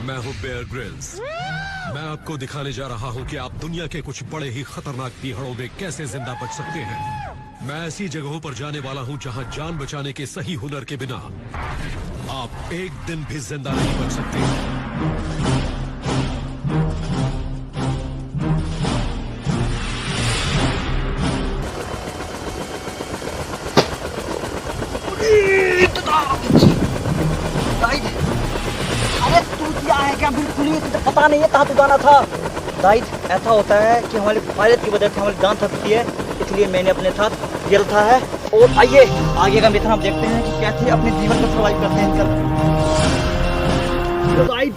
मैं हूँ Bear Grylls. मैं आपको दिखाने जा रहा हूँ कि आप दुनिया के कुछ बड़े ही खतरनाक पीहड़ों में कैसे जिंदा बच सकते हैं। मैं ऐसी जगहों पर जाने वाला हूँ जहाँ जान बचाने के सही हुनर के बिना आप एक दिन भी जिंदा नहीं बच सकते। अरे तू क्या है क्या? बिल्कुल ही तुझे पता नहीं है कहाँ तू जाना था। गाइड, ऐसा होता है कि हमारे पायलट की वजह से हमारी जान थकती है, इसलिए मैंने अपने साथ ये रखा है। और आइए आगे का मिशन हम देखते हैं कि कैसे अपने जीवन को सर्वाइव करते हैं। चल गाइड,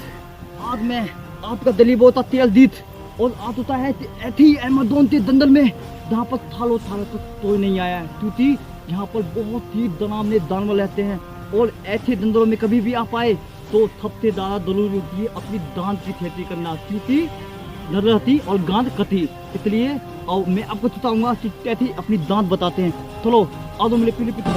आज मैं आपका दिली बोता तेल दीत और आज होता है ऐथी अहमदों के दंदल में जहाँ पर थालो थालो तक कोई नहीं आया है, क्योंकि यहाँ पर बहुत ही दनावने जानवर रहते हैं और ऐसे दंदलों में कभी भी आप आए तो सबसे ज्यादा जरूरी होती है अपनी दांत की खेती करना, क्योंकि नर रहती और गांध कटी। इसलिए और मैं आपको बताऊंगा कि कैसे अपनी दांत बताते हैं। चलो आओ मेरे पीले पीछे।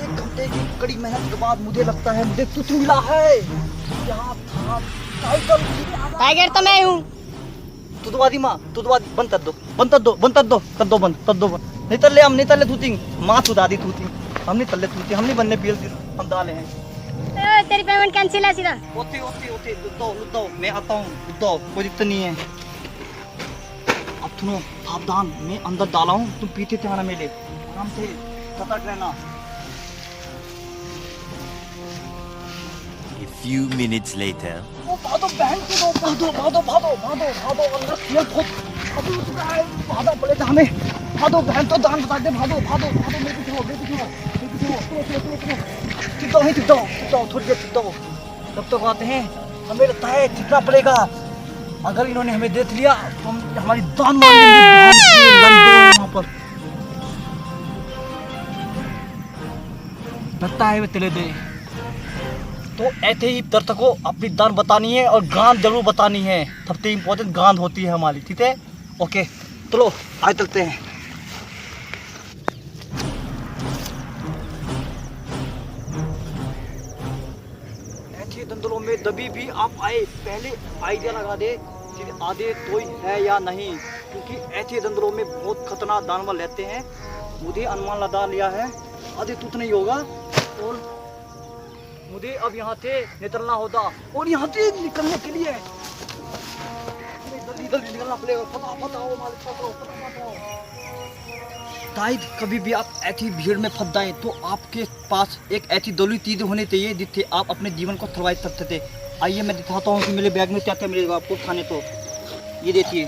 एक घंटे की कड़ी मेहनत के बाद मुझे लगता है मुझे कुछ मिला है। यहाँ था टाइगर तो मैं हूँ। तुदवादी माँ, तुदवादी बंद कर दो, बंद कर दो, बंद कर दो, कर दो बंद, कर दो बंद। नहीं तल्ले हम नहीं तल्ले तूती माँ तुदादी तूती, हम नहीं तल्ले तूती, हम नहीं बनने पील हम डाले हैं। तेरी पेमेंट कैंसिल है सीधा। ओते ओते ओते लुट दो, मैं आता हूँ, लुट दो, कोई दिक्कत नहीं है। अब सुनो सावधान, मैं अंदर डाला हूँ, तुम पीछे से आना मेरे, आराम से सतर्क रहना। A few minutes later. भादो बहन की दो, भादो भादो भादो भादो भादो अंदर तेल बहुत भादो उठा है, भादो पड़ेगा हमें। भादो बहन तो दान बता दे, भादो भादो भादो मेरे पीछे हो, मेरे पीछे हो, मेरे पीछे हो, चिपटाओ ही चिपटाओ, चिपटाओ थोड़ी देर चिपटाओ। तब तक आते हैं, हमें लगता है चिपना पड़ेगा। अगर इन्होंने हमें देख लिया तो हमारी दान मार देंगे वहाँ पर। लगता है वे तेले दे। तो ऐसे ही दर्शकों को अपनी दान बतानी है और गांध जरूर बतानी है। सबसे इम्पोर्टेंट गांध होती है हमारी, ठीक है? ओके चलो आगे चलते हैं। ऐसे दंदलों में दबी भी आप आए, पहले आइडिया लगा दे कि आधे कोई है या नहीं, क्योंकि ऐसे दंदलों में बहुत खतरनाक जानवर रहते हैं। मुझे अनुमान लगा लिया है आधे टूट नहीं होगा और मुझे अब यहाँ से निकलना होगा। और यहाँ से निकलने के लिए जल्दी निकलना पड़ेगा। गाइड, कभी भी आप ऐसी भीड़ में फंस जाएं तो आपके पास एक ऐसी दौली चीज होनी चाहिए जिससे आप अपने जीवन को सर्वाइव करते थे। आइए मैं दिखाता हूँ कि मेरे बैग में क्या क्या मिलेगा आपको खाने को। ये देखिए,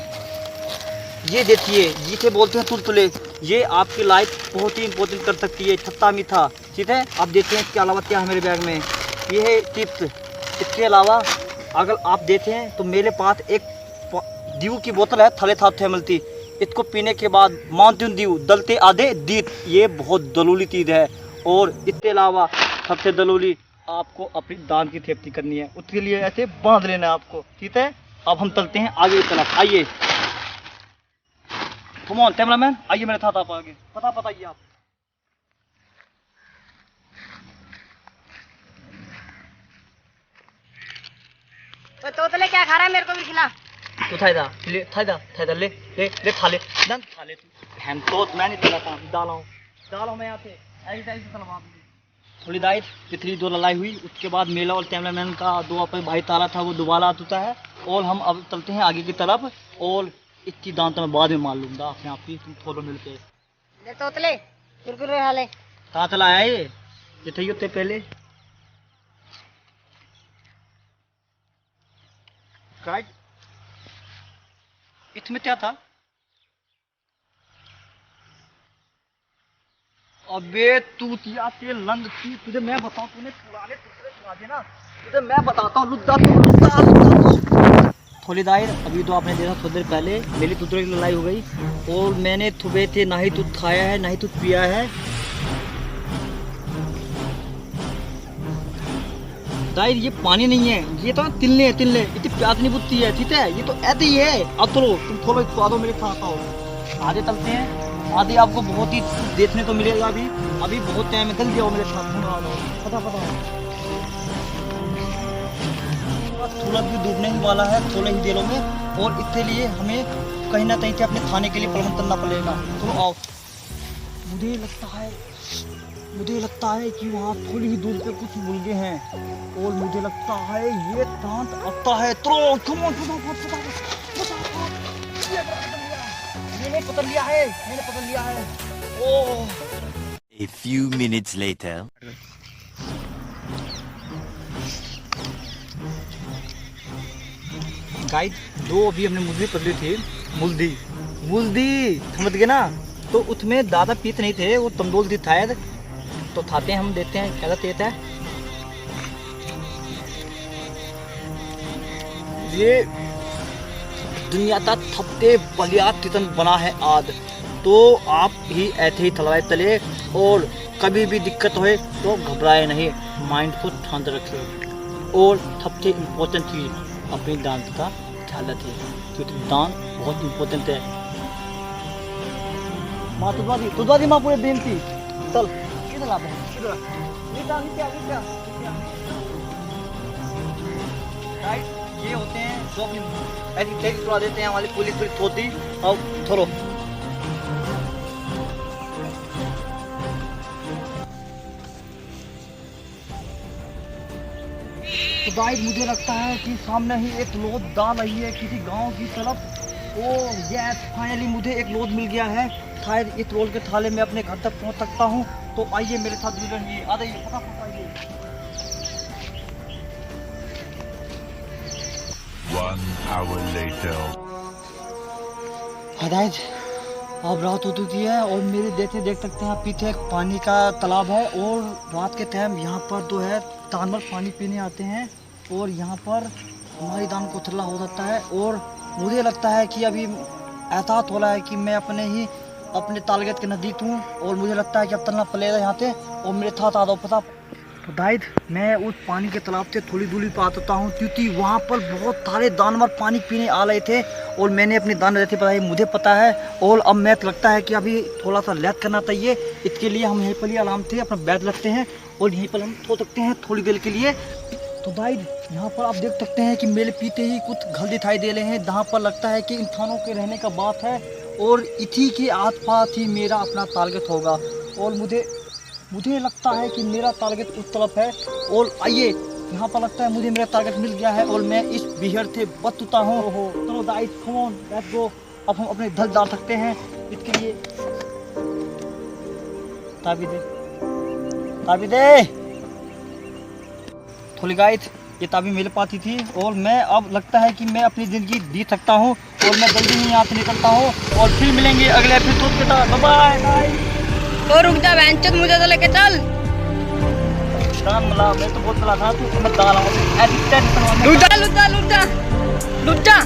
ये देखिए, जिसे बोलते हैं तुलतुले। ये आपकी लाइफ बहुत ही इंपॉर्टेंट कर सकती है। खट्टा मीठा, ठीक है? आप देखते हैं इसके अलावा क्या है मेरे बैग में। ये है टिप्स। इसके अलावा अगर आप देखें तो मेरे पास एक दीव की बोतल है, थले थाप मिलती। इसको पीने के बाद माउंटेन दीव दलते आधे दीत, ये बहुत दलूली चीज़ है। और इसके अलावा सबसे दलूली, आपको अपनी दान की सेफ्टी करनी है, उसके लिए ऐसे बांध लेना है आपको, ठीक है? अब हम चलते हैं आगे की तरफ। आइए कम ऑन कैमरामैन, आइए मेरे साथ आप आगे। पता बताइए आप। तोतले क्या खा रहा है, मेरे को भी खिला। तो थायदा ले, थायदा थायदा ले ले ले खा ले, दन खा ले। हम तो मैं नहीं चलाता, डालो मैं यहाँ से ऐसे चलवा दूँगी। थोड़ी दाई इतनी दो लड़ाई हुई, उसके बाद मेला और कैमरामैन का दो अपने भाई तारा था, वो दोबारा आ चुका है। और हम अब चलते हैं आगे की तरफ और इसकी दांत मैं बाद में मार लूंगा अपने आप ही, तुम थोड़ा मिलके। ले तोतले कुरकुरे खा ले। कहाँ चला आया ये थे होते पहले राइट। इसमें क्या था? अबे तू तिया के लंग की, तुझे मैं बताऊं, तूने पुराने टुकड़े सुना दे ना, तुझे मैं बताता हूँ। लुद्दा थोड़ी दायर, अभी तो आपने देखा थोड़ी देर पहले मेरी तुतरे की लड़ाई हो गई और मैंने सुबह से ना ही दूध खाया है ना ही दूध पिया है। दाइर ये पानी नहीं है, ये तो तिल्ले है, तिल्ले इतनी प्यास नहीं बुझती है, ठीक है, ये तो ऐसे ही है। अब चलो तुम थोड़ा स्वादो मेरे साथ आओ, आगे चलते हैं, आगे आपको बहुत ही देखने को मिलेगा। अभी बहुत टाइम है, जल्दी आओ मेरे साथ, पता सूरज भी डूबने ही वाला है थोड़े ही देरों में, और इसके लिए हमें कहीं ना कहीं से अपने खाने के लिए प्रबंध करना पड़ेगा। तो आओ, मुझे लगता है कि वहाँ थोड़ी ही दूर पे कुछ मुर्गे हैं, और मुझे लगता है ये दांत आता है। तो मैंने पकड़ लिया है। ओह, A few minutes later. Guide दो अभी हमने मुर्गी पकड़ी थी, मुल्दी समझ गए ना। तो उसमें ज़्यादा पीस नहीं थे, वो तंदूल थी शायद, तो खाते हैं हम, देखते हैं कैसा टेस्ट है। ये दुनिया का सबसे बढ़िया चिकन बना है आज। तो आप भी ऐसे ही तलवाए तले, और कभी भी दिक्कत होए तो घबराए नहीं, माइंड को शांत रखिए, और सबसे इम्पोर्टेंट चीज़ अपनी दांत का ख्याल रखिए, क्योंकि दांत बहुत इम्पोर्टेंट है। माँ तुझा दी माँ पूरे दिन थी, चल किधर आ गए, ये होते हैं जो अपनी ऐसी तेज करवा देते हैं हमारी पुलिस होती। और छोड़ो, तो गाइस मुझे लगता है कि सामने ही एक लोड डाल रही है किसी गांव की तरफ। ओ यस, फाइनली मुझे एक लोड मिल गया है, शायद इस रोल के थाले में अपने घर तक पहुंच सकता हूं। तो आइए मेरे साथ जुड़िए, आ जाइए फटाफट आइए। 1 hour later. गाइस अब रात हो चुकी है, और मेरे देख सकते हैं पीछे एक पानी का तालाब है, और रात के टाइम यहाँ पर जो है जानवर पानी पीने आते हैं, और यहाँ पर हमारी दान को थल्ला हो जाता है। और मुझे लगता है कि अभी एहसास हो रहा है कि मैं अपने टारगेट के नज़दीक हूँ, और मुझे लगता है कि अब तलना पड़ेगा यहाँ से, और मेरे साथ आ जाओ पता। तो गाइस मैं उस पानी के तालाब से थोड़ी दूरी पर आता हूँ, क्योंकि वहाँ पर बहुत सारे जानवर पानी पीने आ रहे थे, और मैंने अपनी दान रहती बताई, मुझे पता है। और अब मैं लगता है कि अभी थोड़ा सा लेट करना चाहिए, इसके लिए हम यहीं पर ही आराम से अपना बैठ लगते हैं, और यहीं पर हम सो सकते हैं थोड़ी देर के लिए। तो गाइस यहाँ पर आप देख सकते हैं कि मेरे पीछे ही कुछ घर दिखाई दे रहे हैं, जहाँ पर लगता है कि इंसानों के रहने का बात है, और इसी के आसपास ही मेरा अपना टारगेट होगा। और मुझे लगता है कि मेरा टारगेट उस तरफ है, और आइए यहाँ पर लगता है मुझे मेरा टारगेट मिल गया है, और मैं इस बिहर से बच चुका हूँ। चलो guys come on let's go, अब हम अपने घर डाल सकते हैं। इसके लिए ताबी दे थोड़ी गाइस, ये ताबी मेरे पास ही थी, और मैं अब लगता है कि मैं अपनी ज़िंदगी जी सकता हूँ, और मैं जल्दी ही यहाँ से निकलता हूँ, और फिर मिलेंगे अगले एपिसोड के साथ। Bye bye. तो रुक जा बहनचोद, मुझे तो लेके चल। मैं तो बहुत चला था, तू समझदार है, लुच्चा